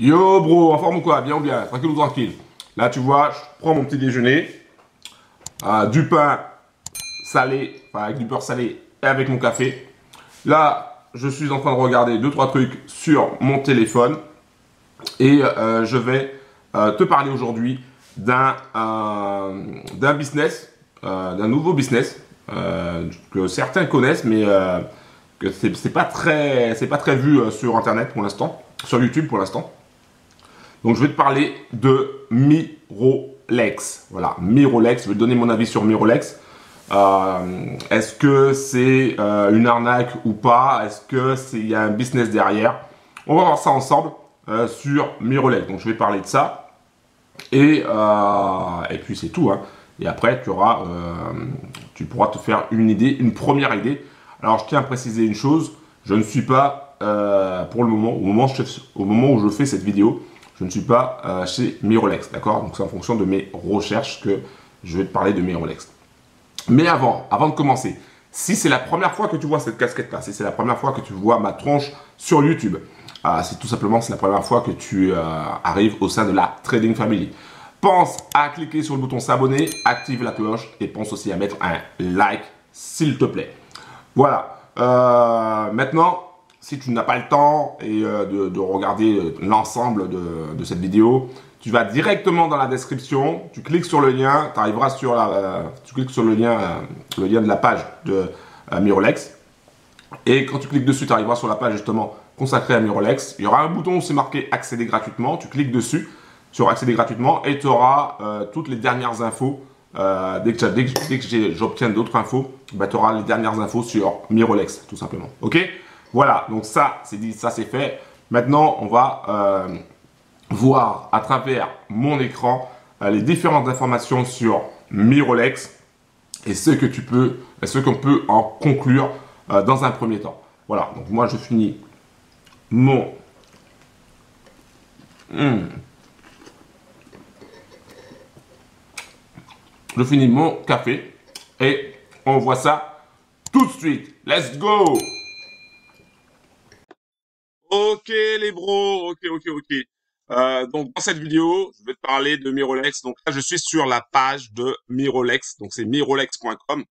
Yo bro, en forme ou quoi? Bien ou bien? Tranquille ou tranquille? Là tu vois, je prends mon petit déjeuner, du pain salé, enfin avec du beurre salé et avec mon café. Là, je suis en train de regarder deux trois trucs sur mon téléphone et je vais te parler aujourd'hui d'un business, d'un nouveau business que certains connaissent, mais que c'est pas très vu sur internet pour l'instant, sur YouTube pour l'instant. Donc je vais te parler de Mirolex. Voilà, Mirolex. Je vais te donner mon avis sur Mirolex. Est-ce que c'est une arnaque ou pas? Est-ce que il y a un business derrière? On va voir ça ensemble sur Mirolex. Donc je vais parler de ça et puis c'est tout. Hein. Et après tu pourras te faire une idée, une première idée. Alors je tiens à préciser une chose. Je ne suis pas pour le moment, au moment où je fais cette vidéo, je ne suis pas chez Mirolex, d'accord? Donc c'est en fonction de mes recherches que je vais te parler de Mirolex. Mais avant de commencer, si c'est la première fois que tu vois cette casquette-là, si c'est la première fois que tu vois ma tronche sur YouTube, c'est tout simplement c'est la première fois que tu arrives au sein de la Trading Family. Pense à cliquer sur le bouton s'abonner, active la cloche et pense aussi à mettre un like s'il te plaît. Voilà. Maintenant, si tu n'as pas le temps et de regarder l'ensemble de cette vidéo, tu vas directement dans la description, tu cliques sur le lien, tu arriveras sur tu cliques sur le lien de la page de Mirolex. Et quand tu cliques dessus, tu arriveras sur la page justement consacrée à Mirolex. Il y aura un bouton où c'est marqué accéder gratuitement. Tu cliques dessus sur accéder gratuitement et tu auras toutes les dernières infos. Dès que j'obtiens d'autres infos, bah, tu auras les dernières infos sur Mirolex, tout simplement. Ok? Voilà, donc ça, c'est dit, ça c'est fait. Maintenant, on va voir à travers mon écran les différentes informations sur Mirolex et ce qu'on peut en conclure dans un premier temps. Voilà, donc moi je finis mon café et on voit ça tout de suite. Let's go! Ok les bros, ok. Donc dans cette vidéo, je vais te parler de Mirolex. Donc là, je suis sur la page de Mirolex. Donc c'est mirolex.com.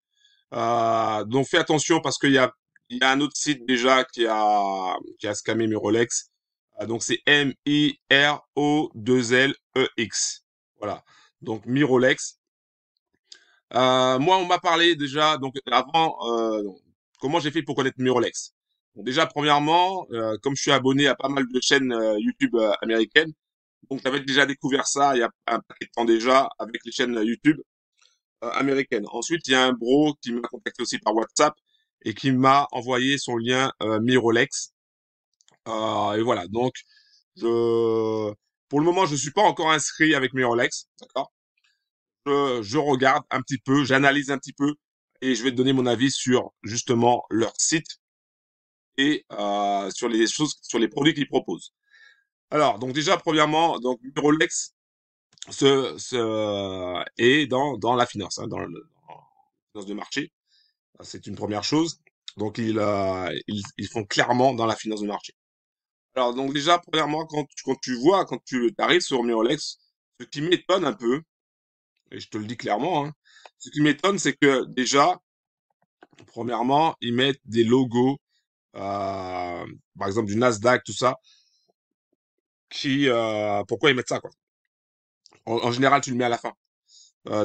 Donc fais attention parce il y a un autre site déjà qui a scammé Mirolex. Donc c'est Mirolex. Voilà. Donc Mirolex. Moi, on m'a parlé déjà, donc avant, comment j'ai fait pour connaître Mirolex. Bon, déjà, premièrement, comme je suis abonné à pas mal de chaînes YouTube américaines, donc j'avais déjà découvert ça il y a un paquet de temps déjà avec les chaînes YouTube américaines. Ensuite, il y a un bro qui m'a contacté aussi par WhatsApp et qui m'a envoyé son lien Mirolex. Et voilà, donc je, pour le moment, je suis pas encore inscrit avec Mirolex, d'accord? Je regarde un petit peu, j'analyse un petit peu et je vais te donner mon avis sur justement leur site et sur les choses, sur les produits qu'ils proposent. Alors, donc déjà, premièrement, donc Rolex est dans la finance, hein, dans la finance de marché. C'est une première chose. Donc, ils font clairement dans la finance de marché. Alors, donc déjà, premièrement, quand tu arrives sur Mirolex, ce qui m'étonne un peu, et je te le dis clairement, hein, ce qui m'étonne, c'est que déjà, premièrement, ils mettent des logos, par exemple du Nasdaq, tout ça, pourquoi ils mettent ça, quoi? En général, tu le mets à la fin.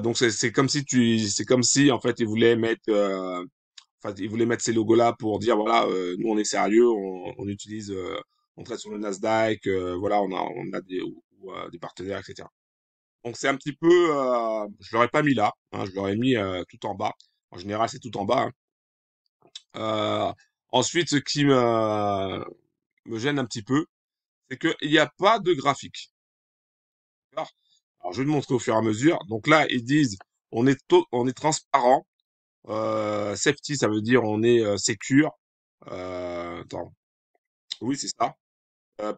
Donc c'est comme si en fait ils voulaient mettre ces logos-là pour dire voilà, nous on est sérieux, on utilise, on traite sur le Nasdaq, voilà, on a des partenaires, etc. Donc c'est un petit peu, je l'aurais pas mis là, hein, je l'aurais mis tout en bas. En général, c'est tout en bas. Hein. Euh, Ensuite, ce qui me gêne un petit peu, c'est qu'il n'y a pas de graphique. D'accord. Alors, je vais te montrer au fur et à mesure. Donc là, ils disent, on est transparent. Safety, ça veut dire on est secure. Attends. Oui, c'est ça.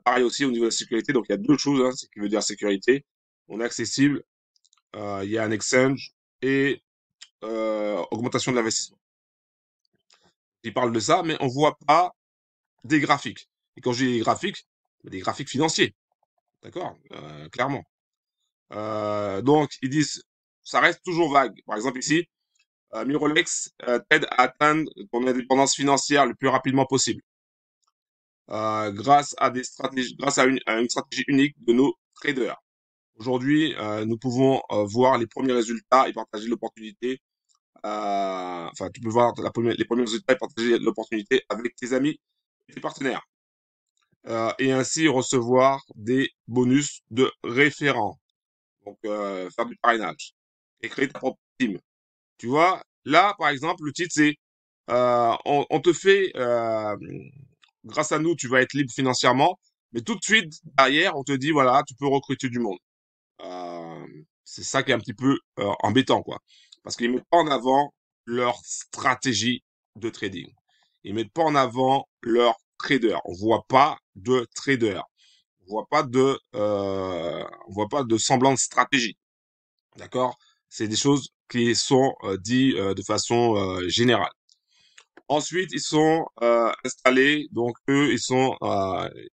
Pareil aussi au niveau de la sécurité. Donc, il y a deux choses, hein, ce qui veut dire sécurité. On est accessible. Il y a un exchange et augmentation de l'investissement. Ils parlent de ça, mais on voit pas des graphiques. Et quand je dis des graphiques financiers. D'accord? Clairement. Donc, ils disent, ça reste toujours vague. Par exemple, ici, Mirolex t'aide à atteindre ton indépendance financière le plus rapidement possible, grâce à des stratégies, à une stratégie unique de nos traders. Aujourd'hui, nous pouvons voir les premiers résultats et partager l'opportunité. Enfin, tu peux voir les premiers résultats et partager l'opportunité avec tes amis et tes partenaires. Et ainsi recevoir des bonus de référents. Donc, faire du parrainage et créer ta propre team. Tu vois, là, par exemple, le titre, c'est on te fait, grâce à nous, tu vas être libre financièrement, mais tout de suite, derrière, on te dit, voilà, tu peux recruter du monde. Euh, c'est ça qui est un petit peu embêtant, quoi. Parce qu'ils mettent pas en avant leur stratégie de trading. Ils mettent pas en avant leur trader. On voit pas de trader. On voit pas de semblant de stratégie. D'accord? C'est des choses qui sont dites de façon générale. Ensuite, ils sont installés, donc eux, ils sont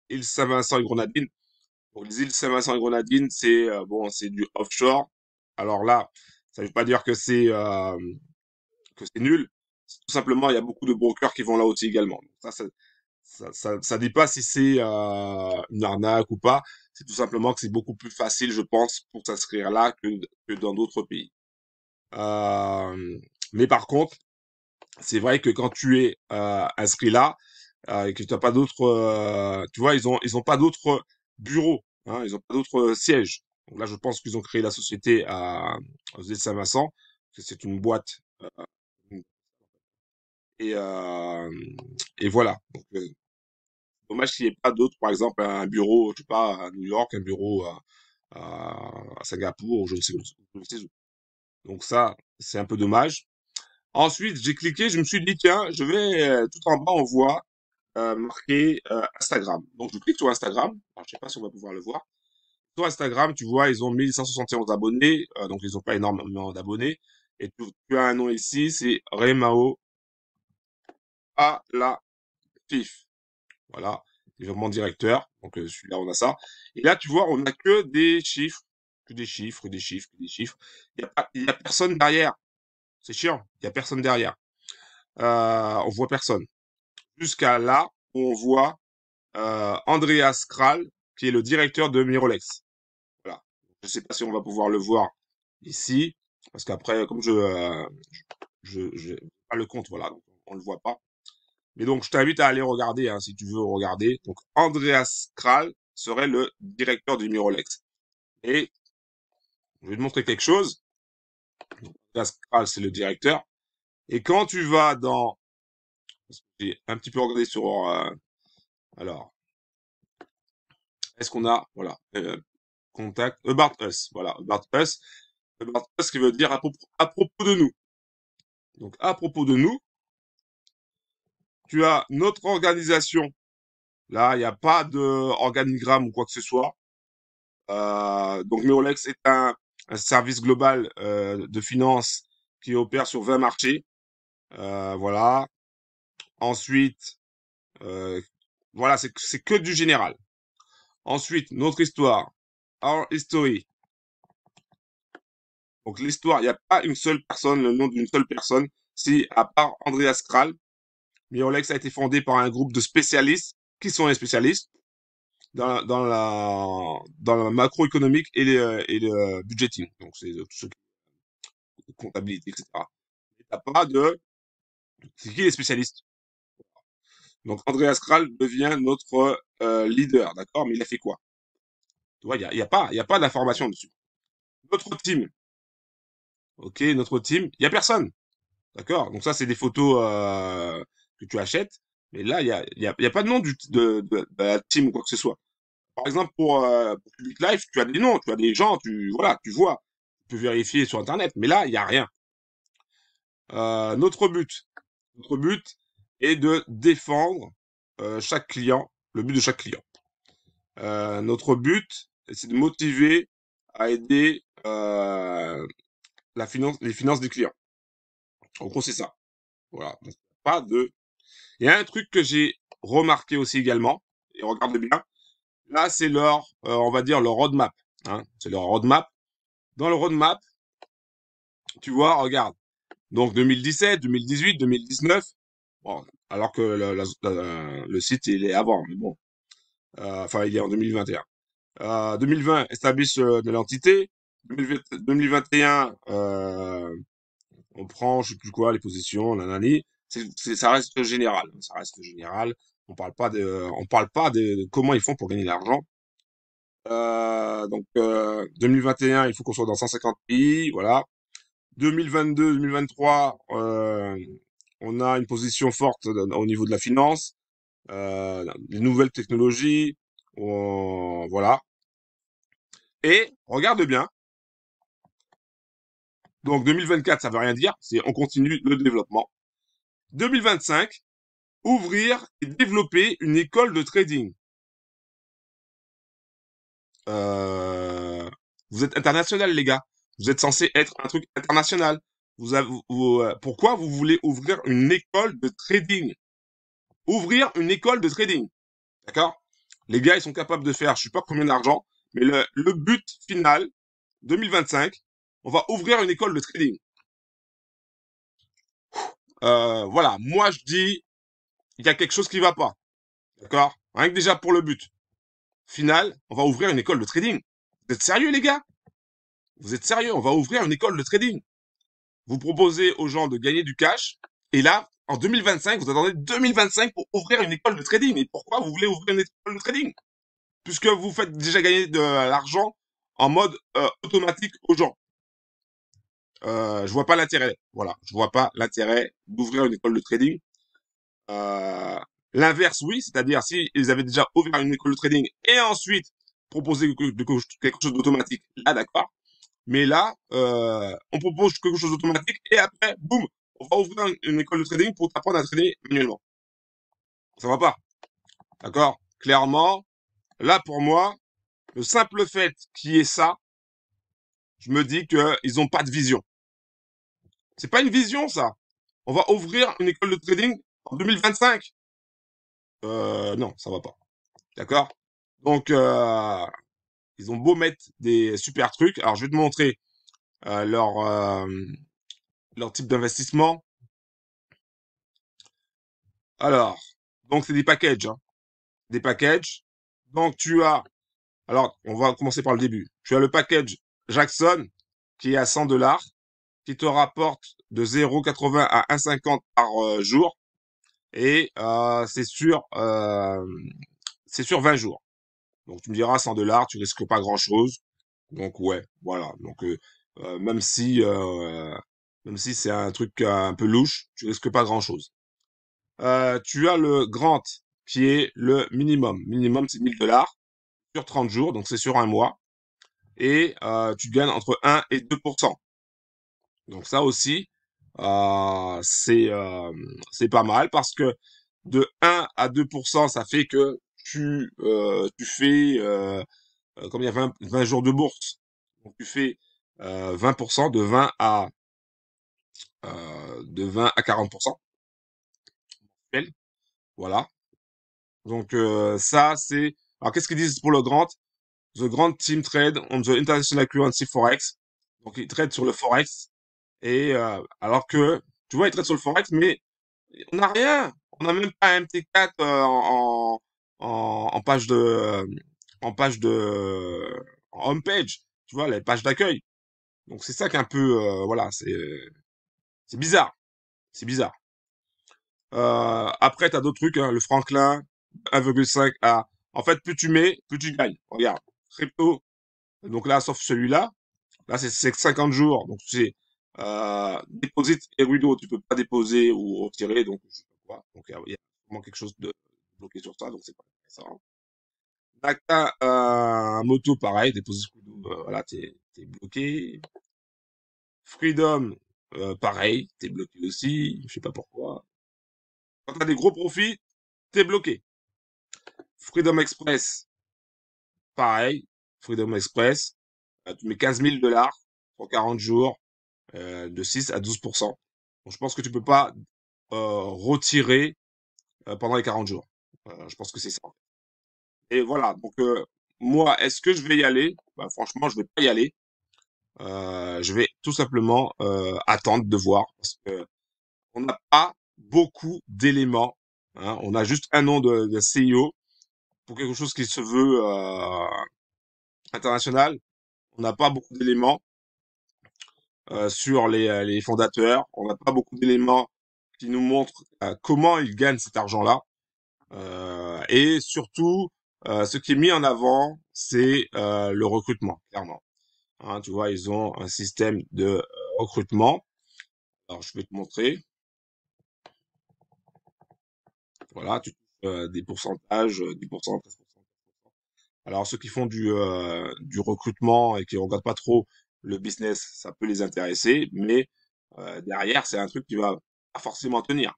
îles Saint-Vincent et Grenadines. Donc les îles Saint-Vincent et Grenadines, c'est bon, c'est du offshore. Alors là, ça veut pas dire que c'est nul. Tout simplement, il y a beaucoup de brokers qui vont là aussi également. Donc ça dit pas si c'est une arnaque ou pas. C'est tout simplement que c'est beaucoup plus facile, je pense, pour s'inscrire là que dans d'autres pays. Mais par contre, c'est vrai que quand tu es inscrit là et que tu n'as pas d'autres, tu vois, ils ont pas d'autres bureaux, hein, ils ont pas d'autres sièges. Donc là, je pense qu'ils ont créé la société aux îles Saint-Vincent, que c'est une boîte et euh, et voilà. Donc, dommage qu'il n'y ait pas d'autres, par exemple un bureau, je sais pas, à New York, un bureau à Singapour, ou je ne sais où. Donc ça, c'est un peu dommage. Ensuite, j'ai cliqué, je me suis dit, tiens, je vais, tout en bas, on voit marqué Instagram. Donc, je clique sur Instagram. Alors, je sais pas si on va pouvoir le voir. Sur Instagram, tu vois, ils ont 1171 abonnés, donc ils n'ont pas énormément d'abonnés. Et tu as un nom ici, c'est Remao à la FIF. Voilà, c'est vraiment directeur. Donc, celui-là, on a ça. Et là, tu vois, on n'a que des chiffres, que des chiffres, que des chiffres, que des chiffres. Il y a personne derrière. C'est chiant. Il y a personne derrière. On voit personne. Jusqu'à là où on voit Andreas Kral, qui est le directeur de Mirolex. Voilà. Je ne sais pas si on va pouvoir le voir ici, parce qu'après, comme je pas le compte, voilà, donc on le voit pas. Mais donc, je t'invite à aller regarder, hein, si tu veux regarder. Donc, Andreas Kral serait le directeur du Mirolex. Et je vais te montrer quelque chose. Donc, Andreas Kral, c'est le directeur. Et quand tu vas dans, j'ai un petit peu regardé sur, alors, est-ce qu'on a, voilà, contact, about us, voilà, about us. About us qui veut dire à propos de nous. Donc, à propos de nous, tu as notre organisation. Là, il n'y a pas de organigramme ou quoi que ce soit. Donc, Meolex est un service global de finance qui opère sur 20 marchés. Voilà. Ensuite, euh, voilà, c'est que du général. Ensuite, notre histoire. Our history. Donc, l'histoire, il n'y a pas une seule personne, le nom d'une seule personne. Si, à part Andreas Kral, Mirolex a été fondé par un groupe de spécialistes. Qui sont les spécialistes? Dans la macroéconomique et le budgeting. Donc, c'est tout ce qui est comptabilité, etc. Et t'as pas de, c'est qui les spécialistes? Donc, Andreas Kral devient notre leader, d'accord? Mais il a fait quoi? Tu vois, il y a pas d'information dessus. Notre team, ok, notre team, il y a personne, d'accord? Donc ça, c'est des photos que tu achètes. Mais là, il y a pas de nom de la team ou quoi que ce soit. Par exemple, pour Public Life, tu as des noms, tu as des gens, voilà, tu vois, tu peux vérifier sur Internet, mais là, il n'y a rien. Notre but est de défendre chaque client, le but de chaque client. Notre but, c'est de motiver à aider les finances des clients. En gros, c'est ça. Voilà. Donc, pas de. Il y a un truc que j'ai remarqué aussi également, et regarde bien, Là, c'est leur, on va dire, leur roadmap. Hein. C'est leur roadmap. Dans le roadmap, tu vois, regarde. Donc 2017, 2018, 2019. Bon, alors que le site, il est avant, mais bon. Enfin, il est en 2021. 2020, establish de l'entité. 2021, on prend, je sais plus quoi, les positions, nanani. Ça reste général. Ça reste général. On parle pas de comment ils font pour gagner de l'argent. 2021, il faut qu'on soit dans 150 pays, voilà. 2022, 2023, on a une position forte au niveau de la finance, les nouvelles technologies, voilà. Et regarde bien. Donc 2024, ça veut rien dire, c'est on continue le développement. 2025, ouvrir et développer une école de trading. Euh, vous êtes international, les gars. Vous êtes censé être un truc international. Pourquoi vous voulez ouvrir une école de trading? Ouvrir une école de trading. D'accord? Les gars, ils sont capables de faire, je sais pas combien d'argent, mais le but final, 2025, on va ouvrir une école de trading. Voilà. Moi, je dis, il y a quelque chose qui va pas. D'accord? Rien que déjà pour le but final, on va ouvrir une école de trading. Vous êtes sérieux, les gars? Vous êtes sérieux? On va ouvrir une école de trading. Vous proposez aux gens de gagner du cash, et là, en 2025, vous attendez 2025 pour ouvrir une école de trading. Mais pourquoi vous voulez ouvrir une école de trading? Puisque vous faites déjà gagner de l'argent en mode automatique aux gens. Je vois pas l'intérêt. Voilà, je vois pas l'intérêt d'ouvrir une école de trading. Euh, L'inverse, oui, c'est-à-dire si ils avaient déjà ouvert une école de trading et ensuite proposé quelque chose d'automatique, là d'accord. Mais là, on propose quelque chose d'automatique et après, boum, on va ouvrir une école de trading pour t'apprendre à trader manuellement. Ça va pas, d'accord? Clairement, là pour moi, le simple fait qu'il y ait ça, je me dis qu'ils ont pas de vision. C'est pas une vision ça. On va ouvrir une école de trading en 2025. Non, ça va pas. D'accord? Donc, ils ont beau mettre des super trucs. Alors, je vais te montrer euh, leur, euh, leur type d'investissement. Alors, donc c'est des packages. Hein. Des packages. Donc, tu as... Alors, on va commencer par le début. Tu as le package Jackson qui est à 100 dollars, qui te rapporte de 0,80 à 1,50 par jour. Et c'est sur 20 jours. Donc tu me diras 100 dollars, tu risques pas grand-chose. Donc ouais, voilà. Donc même si c'est un truc un peu louche, tu risques pas grand-chose. Tu as le Grant qui est le minimum. Minimum c'est 1000 dollars sur 30 jours, donc c'est sur un mois. Et tu gagnes entre 1 et 2%. Donc ça aussi, euh, c'est euh, c'est pas mal parce que de 1 à 2%, ça fait que tu fais combien 20 jours de bourse. Donc tu fais 20% de 20 à 40%. Voilà. Donc ça c'est alors qu'est-ce qu'ils disent pour le Grant? The Grant Team Trade on the International Currency Forex. Donc ils traitent sur le Forex et alors que tu vois ils traitent sur le Forex mais on n'a rien. On n'a même pas un MT4 en page en page de en homepage. Tu vois les pages d'accueil. Donc c'est ça qui est un peu voilà, c'est bizarre, c'est bizarre. Après t'as d'autres trucs hein, le Franklin 1,5 à en fait plus tu mets, plus tu gagnes. Regarde, crypto. Donc là sauf celui-là, là c'est 50 jours. Donc c'est deposit et Rudo, tu peux pas déposer ou retirer donc je sais pas quoi. Donc il y a vraiment quelque chose de bloqué sur ça donc c'est pas ça. Naka moto pareil, deposit Rudo, voilà, t'es bloqué. Freedom, pareil, t'es bloqué aussi, je sais pas pourquoi. Quand t'as des gros profits, t'es bloqué. Freedom Express, pareil. Freedom Express, tu mets 15 000 dollars pour 40 jours, de 6 à 12%. Donc, je pense que tu peux pas retirer pendant les 40 jours. Je pense que c'est ça. Et voilà. Donc moi, est-ce que je vais y aller? Bah, franchement, je vais pas y aller. Je vais tout simplement attendre de voir parce que on n'a pas beaucoup d'éléments. Hein. On a juste un nom de CIO pour quelque chose qui se veut international. On n'a pas beaucoup d'éléments sur les fondateurs. On n'a pas beaucoup d'éléments qui nous montrent comment ils gagnent cet argent-là. Et surtout, ce qui est mis en avant, c'est le recrutement, clairement. Hein, tu vois, ils ont un système de recrutement. Alors, je vais te montrer. Voilà, tu touches des pourcentages, 10%, 13%. Alors, ceux qui font du recrutement et qui regardent pas trop le business, ça peut les intéresser, mais derrière, c'est un truc qui va pas forcément tenir.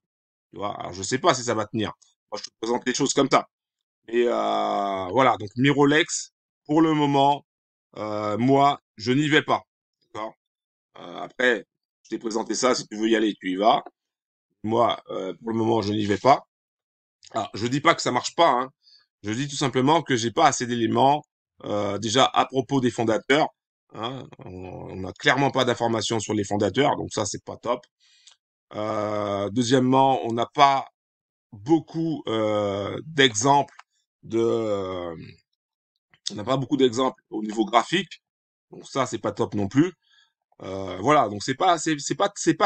Tu vois, alors je sais pas si ça va tenir. Moi, je te présente les choses comme ça. Et voilà, donc Mirolex, pour le moment, moi, je n'y vais pas. D'accord. Après, je t'ai présenté ça. Si tu veux y aller, tu y vas. Moi, pour le moment, je n'y vais pas. Alors, je dis pas que ça marche pas, hein. Je dis tout simplement que j'ai pas assez d'éléments déjà à propos des fondateurs. Hein. On n'a clairement pas d'informations sur les fondateurs, donc ça c'est pas top. Deuxièmement, on n'a pas beaucoup d'exemples de, on n'a pas beaucoup d'exemples au niveau graphique, donc ça c'est pas top non plus. Voilà, donc c'est pas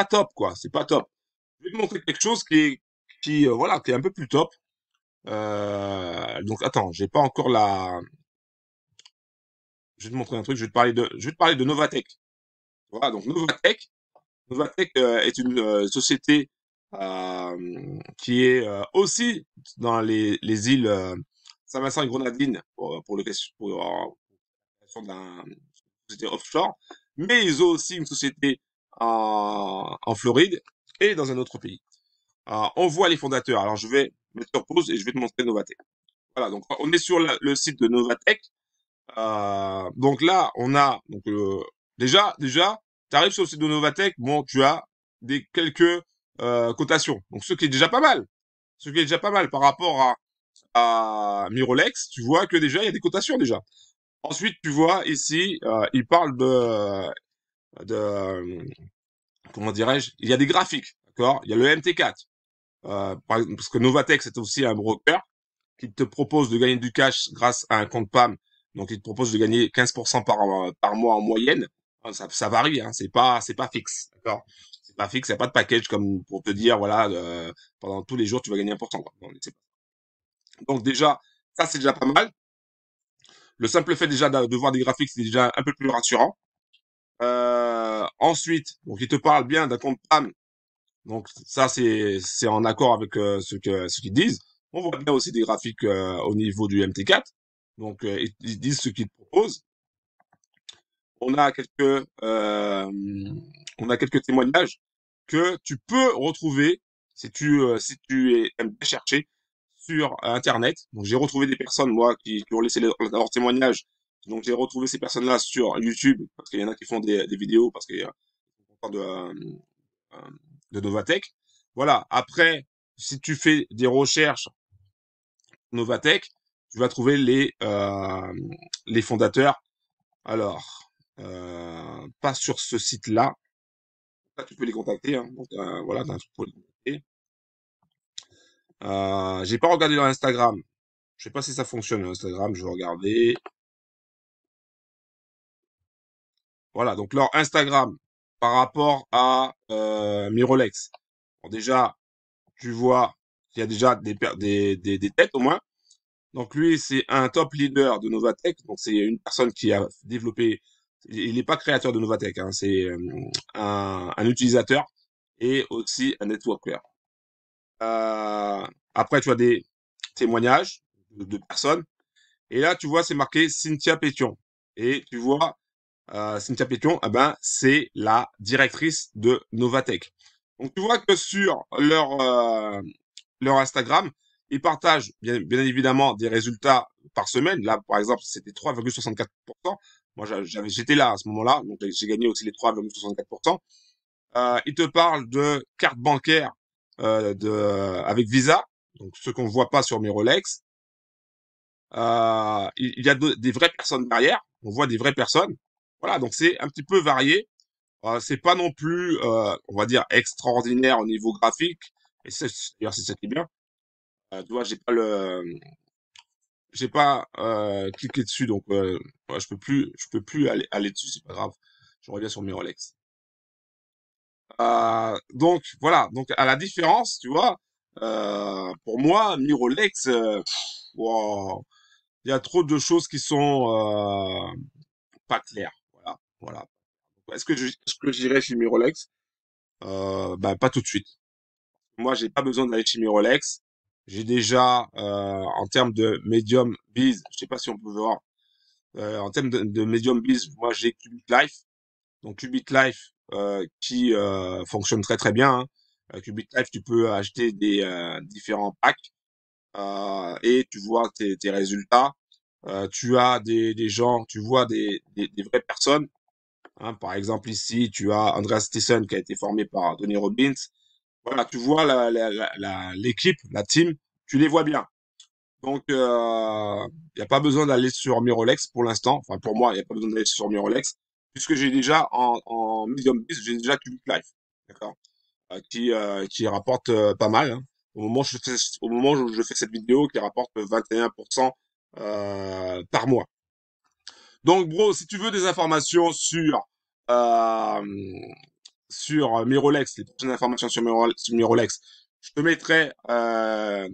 top quoi, c'est pas top. Je vais te montrer quelque chose voilà, qui est un peu plus top. Donc attends, j'ai pas encore la. Je vais te montrer un truc. Je vais te parler de Novatech. Voilà, donc Novatech est une société qui est aussi dans les îles Saint-Vincent et Grenadines pour la création d'une société offshore, mais ils ont aussi une société en Floride et dans un autre pays. On voit les fondateurs. Alors je vais mettre sur pause et je vais te montrer Novatech. Voilà, donc on est sur le site de Novatech. Donc là, on a donc déjà, tu arrives sur le site de Novatech, bon, tu as des quelques cotations. Donc ce qui est déjà pas mal. Ce qui est déjà pas mal par rapport à Mirolex, tu vois que déjà il y a des cotations déjà. Ensuite, tu vois ici, il parle de comment dirais-je, il y a des graphiques, d'accord? Il y a le MT4. Parce que Novatech c'est aussi un broker qui te propose de gagner du cash grâce à un compte PAM. Donc, il te propose de gagner 15% par mois en moyenne. Ça varie, hein. C'est pas fixe. D'accord? C'est pas fixe. Il n'y a pas de package comme pour te dire, voilà, pendant tous les jours, tu vas gagner 1%, quoi. Donc, déjà, ça, c'est déjà pas mal. Le simple fait déjà de voir des graphiques, c'est déjà un peu plus rassurant. Ensuite, donc, il te parle bien d'un compte PAM. Donc, ça, c'est en accord avec ce qu'ils disent. On voit bien aussi des graphiques au niveau du MT4. Donc, ils disent ce qu'ils proposent. On a quelques, euh, on a quelques témoignages que tu peux retrouver si tu aimes bien chercher sur Internet. Donc, j'ai retrouvé des personnes, moi, qui ont laissé leur témoignage. Donc, j'ai retrouvé ces personnes-là sur YouTube, parce qu'il y en a qui font des vidéos, parce qu'ils sont contents euh, de Novatech. Voilà. Après, si tu fais des recherches Novatech, tu vas trouver les fondateurs. Alors, pas sur ce site-là. Là, tu peux les contacter. Hein. Donc, voilà, t'as un truc pour les contacter. J'ai pas regardé leur Instagram. Je sais pas si ça fonctionne, Instagram. Je vais regarder. Voilà, donc leur Instagram par rapport à Mirolex. Bon, déjà, tu vois qu'il y a déjà des têtes au moins. Donc lui, c'est un top leader de Novatech. Donc c'est une personne qui a développé. Il n'est pas créateur de Novatech, hein, c'est un utilisateur et aussi un networker. Après, tu as des témoignages de personnes. Et là, tu vois, c'est marqué Cynthia Pétion. Et tu vois, Cynthia Pétion, eh ben, c'est la directrice de Novatech. Donc tu vois que sur leur Instagram, ils partagent bien évidemment des résultats par semaine. Là, par exemple, c'était 3,64%. Moi, j'étais là à ce moment-là, donc j'ai gagné aussi les 3,64%. Ils te parlent de carte bancaire avec Visa, donc ce qu'on voit pas sur mes Rolex. Il y a des vraies personnes derrière. On voit des vraies personnes. Voilà, donc c'est un petit peu varié. C'est pas non plus, on va dire, extraordinaire au niveau graphique. Et d'ailleurs, c'est ça qui est bien. Tu vois, j'ai pas cliqué dessus, donc ouais, je peux plus aller dessus. C'est pas grave. Je reviens sur mes Rolex. Donc voilà. Donc à la différence, tu vois, pour moi, mi Rolex, wow, il y a trop de choses qui sont pas claires. Voilà, voilà. Est-ce que j'irai chez mi Rolex? Bah, pas tout de suite. Moi, j'ai pas besoin d'aller chez mi Rolex. J'ai déjà, en termes de medium biz, je sais pas si on peut voir, en termes de medium biz, moi j'ai Cubic Life. Donc Cubic Life qui fonctionne très très bien, hein. Cubic Life, tu peux acheter des différents packs et tu vois tes résultats. Tu as des gens, tu vois des vraies personnes, hein. Par exemple ici, tu as Andreas Thyssen qui a été formé par Tony Robbins. Voilà, tu vois l'équipe, la team, tu les vois bien. Donc, il n'y a pas besoin d'aller sur Mirolex pour l'instant. Enfin, pour moi, il n'y a pas besoin d'aller sur Mirolex, puisque j'ai déjà en Medium 10, j'ai déjà Cubic Life, d'accord, qui rapporte pas mal, hein. Au moment où je fais cette vidéo, qui rapporte 21% par mois. Donc, bro, si tu veux des informations euh, sur mes Rolex, les prochaines informations sur mes Rolex, je te mettrai,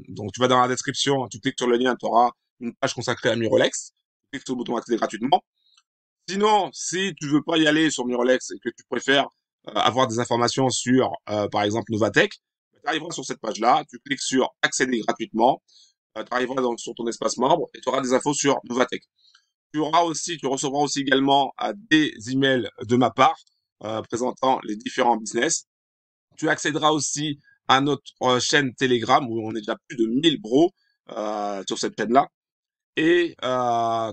donc tu vas dans la description, tu cliques sur le lien, tu auras une page consacrée à mes Rolex. Tu cliques sur le bouton accéder gratuitement. Sinon, si tu veux pas y aller sur mes Rolex et que tu préfères avoir des informations sur, par exemple, Novatech, tu arriveras sur cette page-là, tu cliques sur accéder gratuitement, tu arriveras sur ton espace membre et tu auras des infos sur Novatech. Tu recevras aussi également des emails de ma part présentant les différents business. Tu accéderas aussi à notre chaîne Telegram où on est déjà plus de 1000 bros sur cette chaîne-là. Et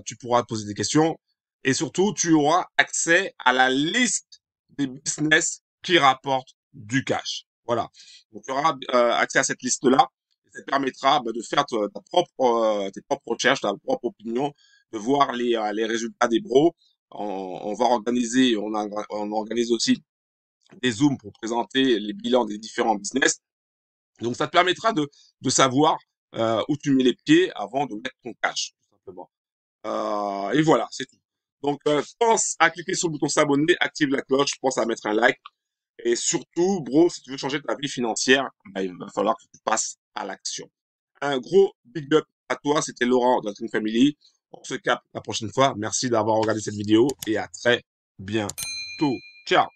tu pourras poser des questions. Et surtout, tu auras accès à la liste des business qui rapportent du cash. Voilà. Donc, tu auras accès à cette liste-là. Et ça te permettra de faire tes propres recherches, ta propre opinion, de voir les résultats des bros. On va organiser, on organise aussi des zooms pour présenter les bilans des différents business. Donc, ça te permettra de savoir où tu mets les pieds avant de mettre ton cash, tout simplement. Et voilà, c'est tout. Donc, pense à cliquer sur le bouton s'abonner, active la cloche, pense à mettre un like. Et surtout, bro, si tu veux changer ta vie financière, bah, il va falloir que tu passes à l'action. Un gros big up à toi, c'était Laurent de la Dream Family. On se capte la prochaine fois. Merci d'avoir regardé cette vidéo et à très bientôt. Ciao!